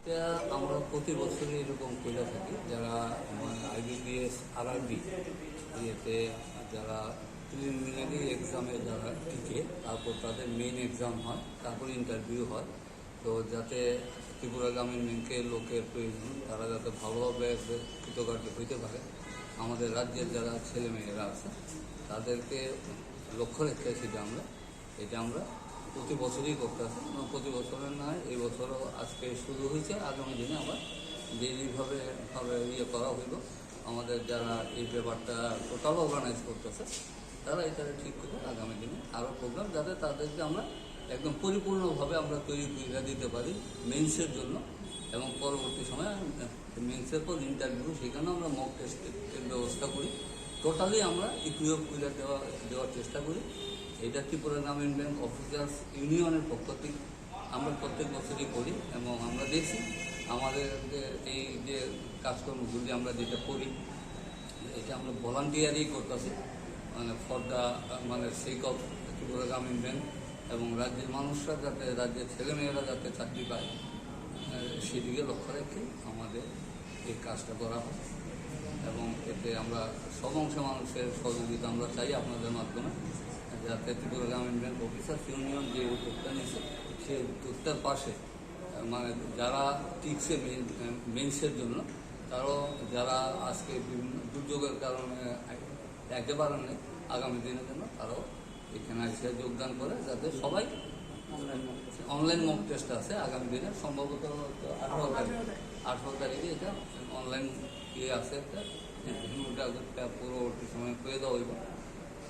এটা আমরা প্রতি বছরই এরকম করে থাকি, যারা IBPS RRB ইয়েতে যারা প্রিলিমিনারি এক্সামে যারা টিকে, তারপর তাদের মেইন এক্সাম হয়, তারপর ইন্টারভিউ হয়। তো যাতে ত্রিপুরা গ্রামীণ ব্যাংকের লোকের প্রয়োজন, তারা যাতে ভালোভাবে কৃতকার্য হইতে পারে, আমাদের রাজ্যের যারা ছেলেমেয়েরা আছে তাদেরকে লক্ষ্য রেখে এটা আমরা প্রতি বছরই করতে আসি। প্রতি বছরের নয়, এই বছরও আজকে শুরু হয়েছে, আগামী দিনে আবার যেইভাবে করা হইল, আমাদের যারা এই ব্যাপারটা টোটাল অর্গানাইজ করতেছে তারা এটা ঠিক করে আগামী দিনে আরও প্রোগ্রাম, যাতে তাদেরকে আমরা একদম পরিপূর্ণভাবে আমরা তৈরি করে দিতে পারি মেন্সের জন্য, এবং পরবর্তী সময়ে মেন্সের পর ইন্টারভিউ, সেখানেও আমরা মক টেস্টের ব্যবস্থা করি। টোটালি আমরা ইকুইপ করে দেওয়ার চেষ্টা করি। এটা ত্রিপুরা গ্রামীণ ব্যাংক অফিসার্স ইউনিয়নের পক্ষ থেকে আমরা প্রত্যেক বছরই করি, এবং আমরা দেখছি আমাদের এই যে কাজকর্মগুলি আমরা যেটা করি, এটা আমরা ভলান্টিয়ারই করতেছি, for the sake of Tripura গ্রামীণ ব্যাংক, এবং রাজ্যের মানুষরা যাতে, রাজ্যের ছেলেমেয়েরা যাতে চাকরি পায়, সেদিকে লক্ষ্য রেখে আমাদের এই কাজটা করা হয়। এবং এতে আমরা সব অংশে মানুষের সহযোগিতা আমরা চাই আপনাদের মাধ্যমে, যাতে ত্রিপুরা গ্রামীণ ব্যাংক অফিসার্স ইউনিয়ন যে উদ্যোগটা নিয়েছে, সেই উদ্যোগটার পাশে যারা টিকছে মেন্সের জন্য, তারাও যারা আজকে বিভিন্ন দুর্যোগের কারণে একেবারে নেই, আগামী দিনের জন্য তারাও এখানে এসে যোগদান করে, যাতে সবাই অনলাইন মক টেস্ট আছে আগামী দিনে, সম্ভবত 18 তারিখে এটা অনলাইন আছে একটা, ওটা পরবর্তী সময় পেয়ে দেওয়া হইব।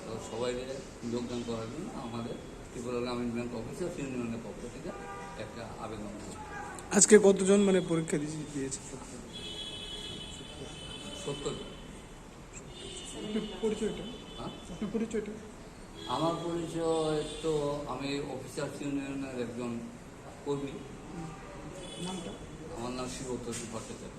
তো সবাইকে যোগদান করার জন্য আমাদের ত্রিপুরা গ্রামীণ ব্যাংক অফিসার্স ইউনিয়নের পক্ষ থেকে একটা আবেদন আছে। আজকে কতজন পরীক্ষা দিয়েছে? 70। পরিচয়টা? হ্যাঁ, পরিচয়টা? আমার পরিচয় তো আমি অফিসার্স ইউনিয়নের একজন কর্মী। নামটা? আমার নাম শিবতোষী ভট্টাচার্য।